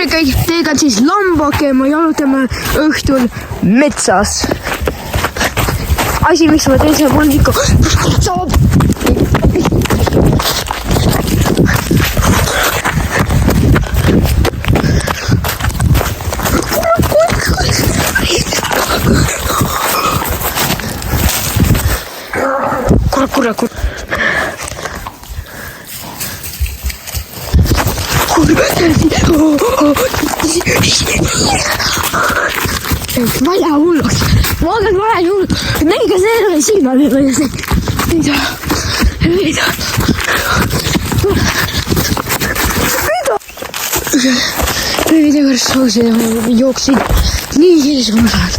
tere kõik, teiega siis Lambake, me jalutame õhtul metsas. Asi, miks ma teen see volniku saab. Kurat. Ma ei lähe hulluks. Ma hakkan vahel hulluks. Näiga see silma veel või see. Mida. Videokorras jooksin nii kiires kui ma saan.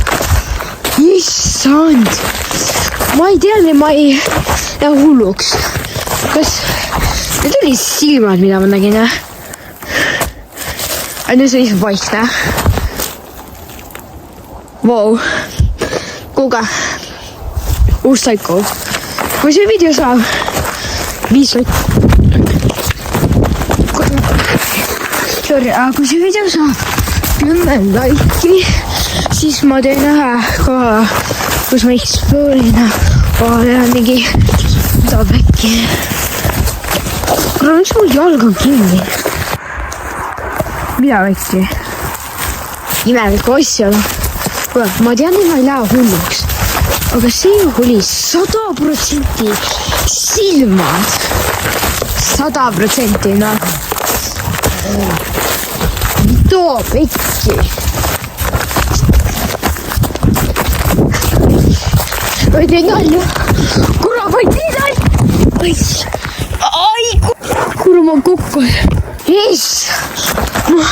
Issand. Ma ei tea, ma ei lähe hulluks. Kas need olid silmad, mida ma nägin, jah? Nüüd see lihtsalt vaikne. Vau. Kuulge. Uus Psycho. Kui see video saab 5 kui see video saab 10 laiki, siis ma teen ühe koha, kus ma eksplorin mingi tabäkki. Kuule, miks mul jalg on kinni? Mida väikki? Imelik asja. Kuule, ma tean, et ma ei lähe hulluks. Aga see oli 100% silmad. 100%, noh. Mida väikki? Ma ei tee nalja. Kuule, ma ei tee nalja. Ai, kuule, ma kukkus. Yes! Ma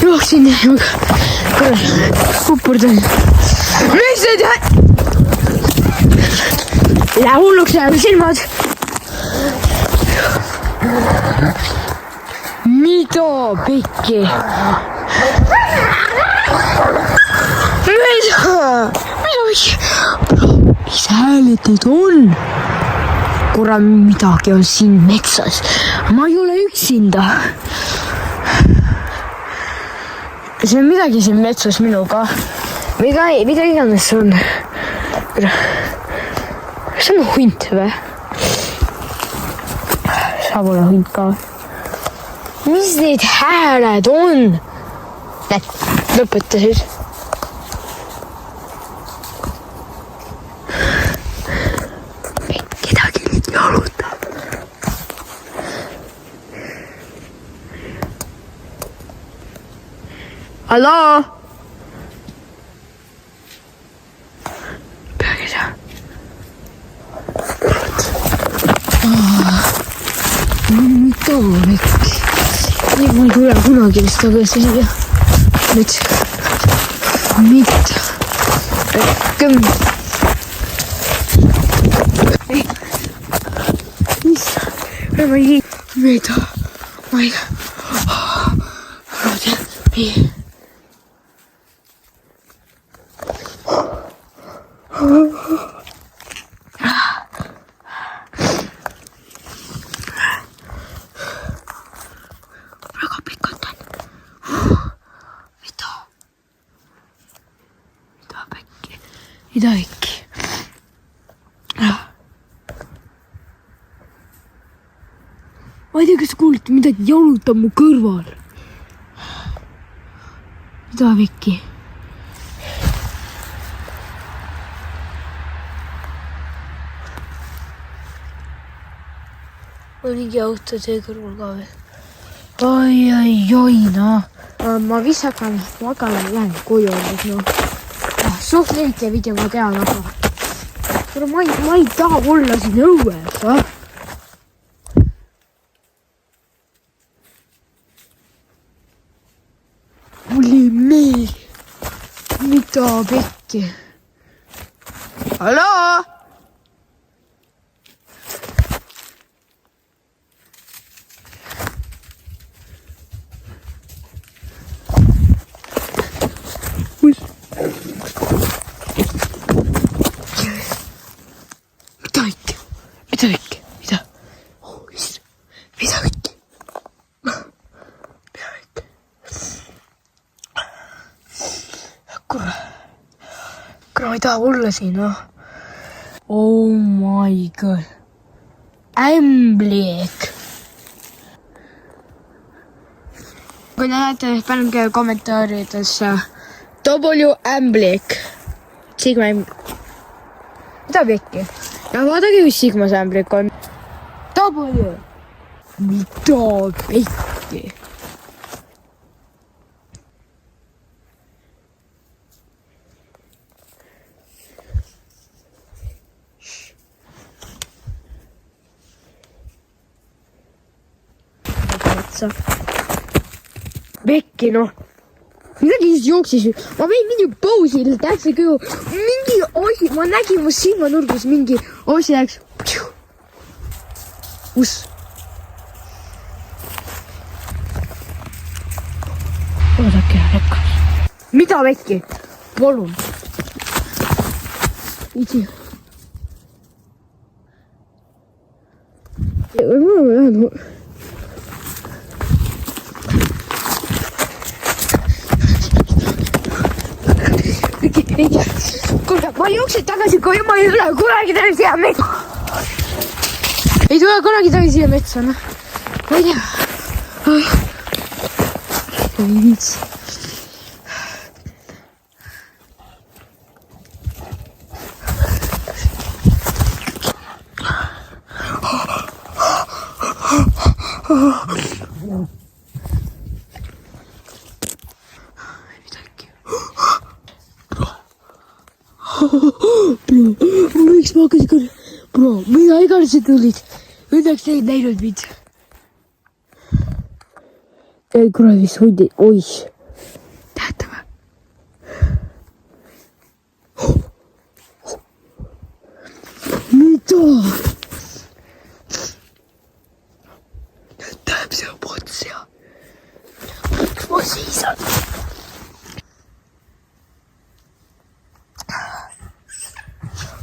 jooksin ja kupurdan. Mis see teha? Lähe hulluks, läheb silmad. Mida pikki? Mis hääled need on? Kuule, midagi on siin metsas. Ma ei ole üksinda. See on midagi siin metsas minuga. Mida iganes see on. See on hunt või? Saab olla hunt ka. Mis need hääled on? Näed, lõpetasid. Kedagi jalutab. Hallo? Peagi saa. Mida väikki? Nii ma ei tule kunagi vist tagasi siia. Nüüd. Mida? Rohkem. Ma ei tea. Mida? Ma ei tea. Väga pikalt on. Mida äkki? Ma ei tea, kas kuulete, midagi jalutab mu kõrval. Mida äkki? On mingi auto tee kõrval ka või? Oi, noh. Ma visakan, magan ja lähen koju. Suht lühike video, ma tean, aga ma ei taha olla siin õues. Oli meil. Mida pekki? Hallo? Mida? Oh, kuule, ma ei taha olla siin, noh. Oh my god. Ämblik. Kui näete, pange kommentaaridesse W ämblik. Sigma ämblik. Mida pekki? Ja vaadake, kus Sigmas ämblik on. W. Mida pekki? Pekki, noh. Midagi siis jooksis. Ma võin mingi pausil tähtsa kõju. Mingi asi, ma nägin mu silmanurgas mingi asi läks. Kus? Oodake, rekkas. Mida pekki? Palun. Isi. Kuule, ma jooksin tagasi koju, ma ei tule kunagi tagasi siia metsa. Ei tule kunagi tagasi siia metsa, noh. Ma ei tea. Ei viits. Bro, miks ma hakkasin küll? Bro, mida iganes sa tulid? Õnneks ei näinud mind. Ei kuradi sundi, ois. Tähendame. Mida? Tähendab see pots ja. Miks ma siisan?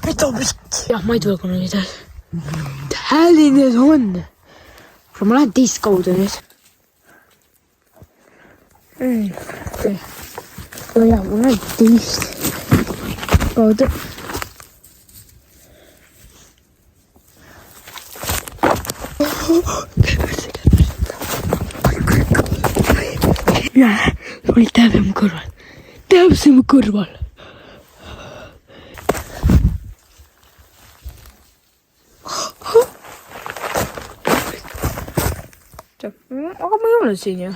Mida miks? Jah, ma ei tule kunagi täheline on. Ma lähen teist kaudu nüüd. Ja, ma lähen teist kaudu. Ja, oli täpsem kõrval. Täpsem kõrval. Aga ma ei ole siin ju.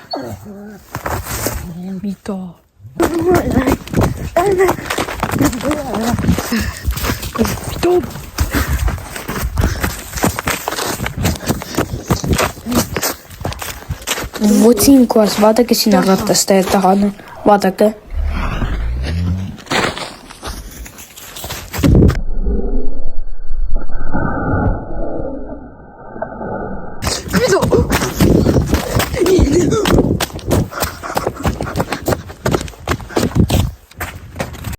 Mida? Mida? Vot siin kohas, vaadake sinna rataste taha, vaadake. Mida?